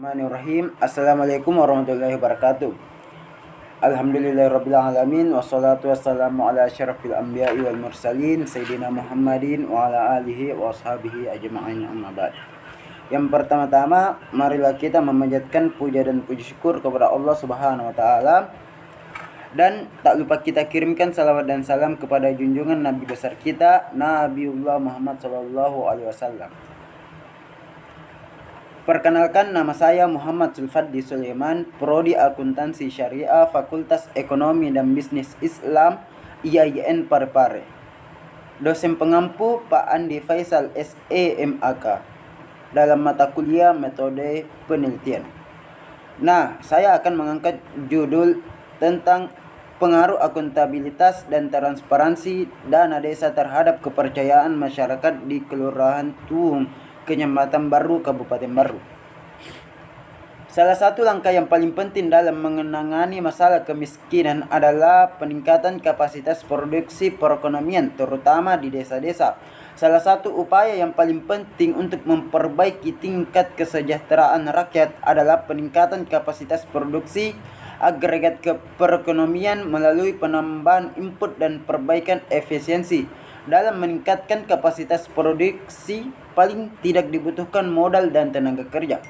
Bismillahirrahmanirrahim. Assalamualaikum warahmatullahi wabarakatuh. Alhamdulillahirabbil alamin wassalatu wassalamu ala asyrafil anbiya'i wal mursalin sayyidina Muhammadin wa ala alihi wa ashabihi ajma'in amma ba'd. Yang pertama-tama, marilah kita memanjatkan puja dan puji syukur kepada Allah Subhanahu wa taala. Dan tak lupa kita kirimkan salawat dan salam kepada junjungan Nabi besar kita, Nabiullah Muhammad sallallahu alaihi wasallam. Perkenalkan, nama saya Muhammad Sulfadli Sulaiman, Prodi Akuntansi Syariah, Fakultas Ekonomi dan Bisnis Islam, IAIN Parepare. Dosen pengampu Pak Andi Faisal SEMAK dalam mata kuliah metode penelitian. Nah, saya akan mengangkat judul tentang pengaruh akuntabilitas dan transparansi dana desa terhadap kepercayaan masyarakat di Kelurahan Tuung, Kecamatan Baru, Kabupaten Baru. Salah satu langkah yang paling penting dalam menangani masalah kemiskinan adalah peningkatan kapasitas produksi perekonomian, terutama di desa-desa. Salah satu upaya yang paling penting untuk memperbaiki tingkat kesejahteraan rakyat adalah peningkatan kapasitas produksi agregat perekonomian melalui penambahan input dan perbaikan efisiensi. Dalam meningkatkan kapasitas produksi, paling tidak dibutuhkan modal dan tenaga kerja.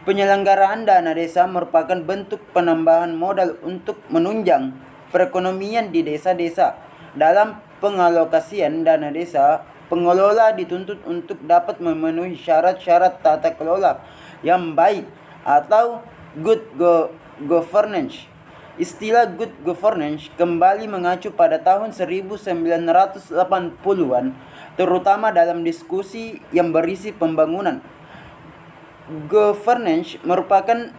Penyelenggaraan dana desa merupakan bentuk penambahan modal untuk menunjang perekonomian di desa-desa. Dalam pengalokasian dana desa, pengelola dituntut untuk dapat memenuhi syarat-syarat tata kelola yang baik atau good governance. Istilah good governance kembali mengacu pada tahun 1980-an, terutama dalam diskusi yang berisi pembangunan. Governance merupakan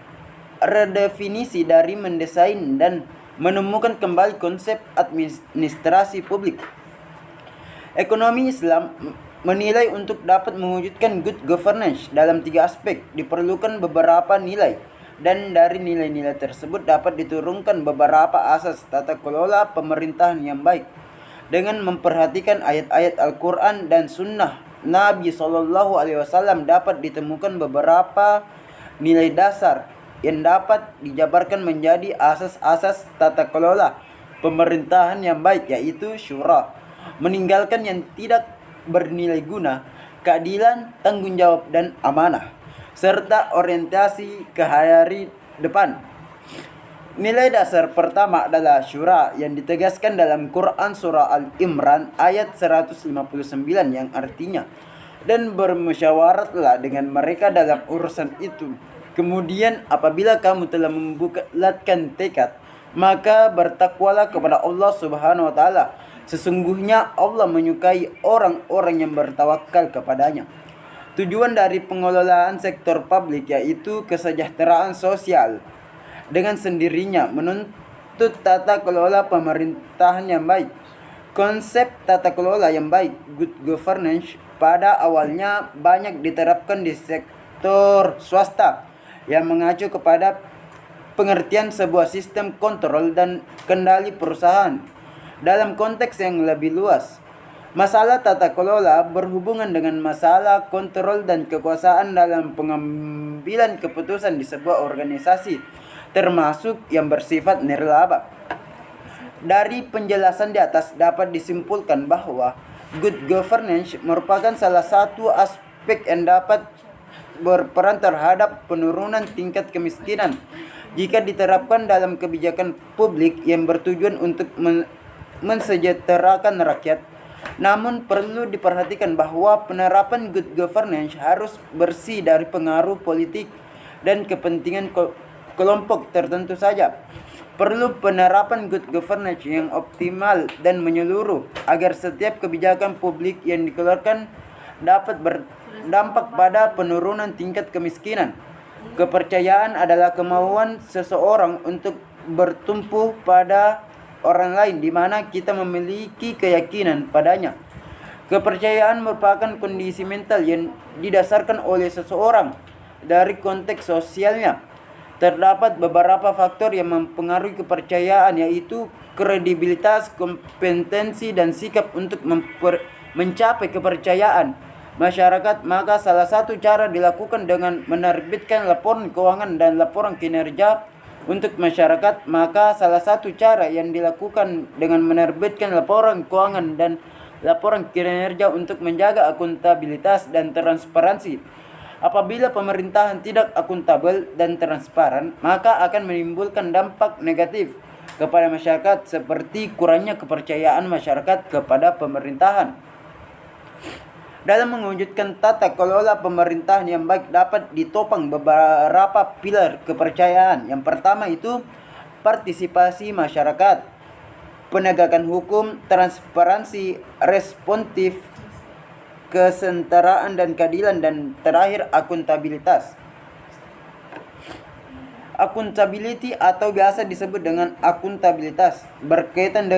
redefinisi dari mendesain dan menemukan kembali konsep administrasi publik. Ekonomi Islam menilai untuk dapat mewujudkan good governance dalam 3 aspek diperlukan beberapa nilai, dan dari nilai-nilai tersebut dapat diturunkan beberapa asas tata kelola pemerintahan yang baik. Dengan memperhatikan ayat-ayat Al-Quran dan Sunnah Nabi SAW dapat ditemukan beberapa nilai dasar yang dapat dijabarkan menjadi asas-asas tata kelola pemerintahan yang baik, yaitu syura, meninggalkan yang tidak bernilai guna, keadilan, tanggung jawab, dan amanah, serta orientasi ke hari depan. Nilai dasar pertama adalah syura yang ditegaskan dalam Quran surah Al-Imran ayat 159 yang artinya, dan bermusyawaratlah dengan mereka dalam urusan itu. Kemudian apabila kamu telah membulatkan tekad, maka bertakwalah kepada Allah Subhanahu wa taala. Sesungguhnya Allah menyukai orang-orang yang bertawakal kepadanya. Tujuan dari pengelolaan sektor publik yaitu kesejahteraan sosial. Dengan sendirinya menuntut tata kelola pemerintahan yang baik. Konsep tata kelola yang baik, good governance, pada awalnya banyak diterapkan di sektor swasta yang mengacu kepada pengertian sebuah sistem kontrol dan kendali perusahaan. Dalam konteks yang lebih luas, masalah tata kelola berhubungan dengan masalah kontrol dan kekuasaan dalam pengambilan keputusan di sebuah organisasi, termasuk yang bersifat nirlaba. Dari penjelasan di atas dapat disimpulkan bahwa good governance merupakan salah satu aspek yang dapat berperan terhadap penurunan tingkat kemiskinan jika diterapkan dalam kebijakan publik yang bertujuan untuk mensejahterakan rakyat. Namun perlu diperhatikan bahwa penerapan good governance harus bersih dari pengaruh politik dan kepentingan kelompok tertentu saja. Perlu penerapan good governance yang optimal dan menyeluruh agar setiap kebijakan publik yang dikeluarkan dapat berdampak pada penurunan tingkat kemiskinan. Kepercayaan adalah kemauan seseorang untuk bertumpu pada orang lain di mana kita memiliki keyakinan padanya. Kepercayaan merupakan kondisi mental yang didasarkan oleh seseorang dari konteks sosialnya. Terdapat beberapa faktor yang mempengaruhi kepercayaan, yaitu kredibilitas, kompetensi, dan sikap untuk mencapai kepercayaan. masyarakat, maka salah satu cara dilakukan dengan menerbitkan laporan keuangan dan laporan kinerja untuk masyarakat. Maka salah satu cara yang dilakukan dengan menerbitkan laporan keuangan dan laporan kinerja untuk menjaga akuntabilitas dan transparansi. Apabila pemerintahan tidak akuntabel dan transparan, maka akan menimbulkan dampak negatif kepada masyarakat seperti kurangnya kepercayaan masyarakat kepada pemerintahan. Dalam mewujudkan tata kelola pemerintahan yang baik dapat ditopang beberapa pilar kepercayaan. Yang pertama itu partisipasi masyarakat, penegakan hukum, transparansi, responsif, kesetaraan dan keadilan, dan terakhir akuntabilitas. Accountability atau biasa disebut dengan akuntabilitas berkaitan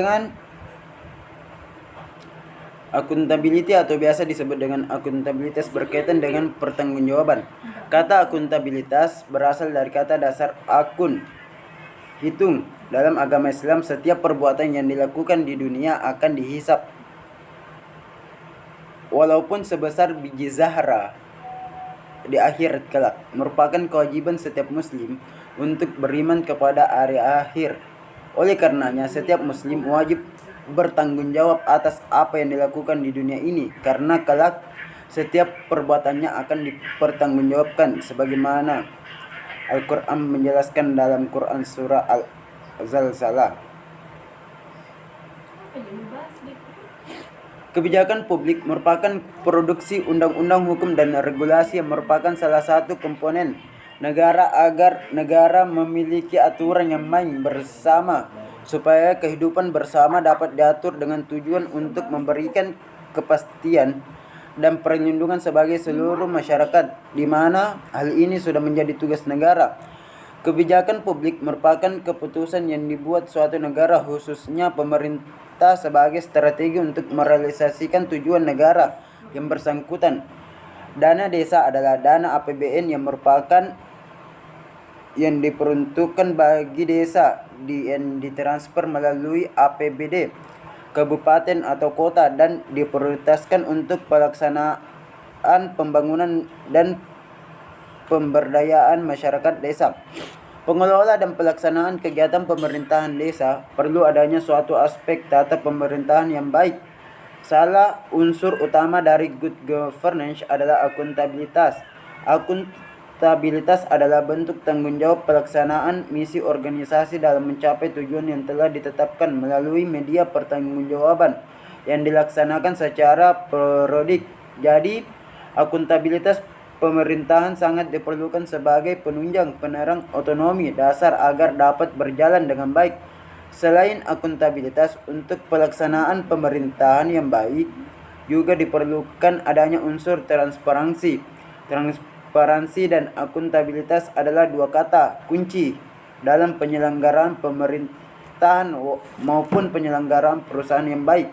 dengan pertanggungjawaban. Kata akuntabilitas berasal dari kata dasar akun, hitung. Dalam agama Islam, setiap perbuatan yang dilakukan di dunia akan dihisap, walaupun sebesar biji zahra di akhirat kelak. Merupakan kewajiban setiap muslim untuk beriman kepada hari akhir. Oleh karenanya, setiap muslim wajib bertanggung jawab atas apa yang dilakukan di dunia ini, karena kelak setiap perbuatannya akan dipertanggungjawabkan, sebagaimana Al-Quran menjelaskan dalam Quran surah Al-Zalzalah. Kebijakan publik merupakan produksi undang-undang, hukum, dan regulasi yang merupakan salah satu komponen negara agar negara memiliki aturan yang main bersama supaya kehidupan bersama dapat diatur dengan tujuan untuk memberikan kepastian dan perlindungan sebagai seluruh masyarakat, di mana hal ini sudah menjadi tugas negara. Kebijakan publik merupakan keputusan yang dibuat suatu negara, khususnya pemerintah, sebagai strategi untuk merealisasikan tujuan negara yang bersangkutan. Dana desa adalah dana APBN yang merupakan yang diperuntukkan bagi desa yang ditransfer melalui APBD kabupaten atau kota dan diprioritaskan untuk pelaksanaan pembangunan dan pemberdayaan masyarakat desa. Pengelola dan pelaksanaan kegiatan pemerintahan desa perlu adanya suatu aspek tata pemerintahan yang baik. Salah unsur utama dari good governance adalah akuntabilitas. Akuntabilitas adalah bentuk tanggung jawab pelaksanaan misi organisasi dalam mencapai tujuan yang telah ditetapkan melalui media pertanggungjawaban yang dilaksanakan secara periodik. Jadi, akuntabilitas pemerintahan sangat diperlukan sebagai penunjang penerang otonomi dasar agar dapat berjalan dengan baik. Selain akuntabilitas, untuk pelaksanaan pemerintahan yang baik juga diperlukan adanya unsur transparansi. Transparansi dan akuntabilitas adalah dua kata kunci dalam penyelenggaraan pemerintahan maupun penyelenggaraan perusahaan yang baik.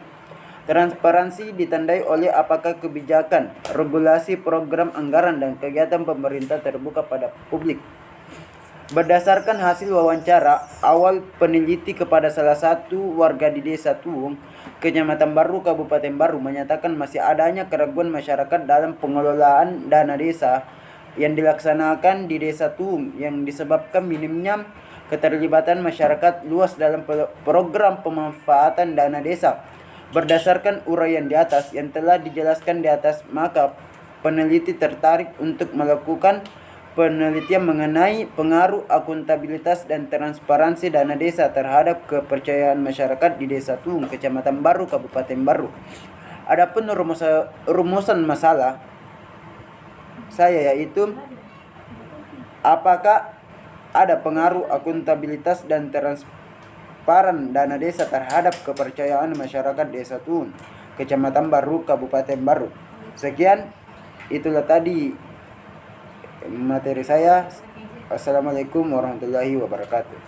Transparansi ditandai oleh apakah kebijakan, regulasi, program, anggaran, dan kegiatan pemerintah terbuka pada publik. Berdasarkan hasil wawancara awal peneliti kepada salah satu warga di Desa Tuung, Kecamatan Baru, Kabupaten Baru, menyatakan masih adanya keraguan masyarakat dalam pengelolaan dana desa yang dilaksanakan di Desa Tuung yang disebabkan minimnya keterlibatan masyarakat luas dalam program pemanfaatan dana desa. Berdasarkan uraian di atas yang telah dijelaskan di atas, maka peneliti tertarik untuk melakukan penelitian mengenai pengaruh akuntabilitas dan transparansi dana desa terhadap kepercayaan masyarakat di Desa Tuung, Kecamatan Baru, Kabupaten Baru. Adapun rumusan masalah saya yaitu apakah ada pengaruh akuntabilitas dan transparan dana desa terhadap kepercayaan masyarakat Desa Tuung, Kecamatan Baru, Kabupaten Baru. Sekian, itulah tadi materi saya. Assalamualaikum warahmatullahi wabarakatuh.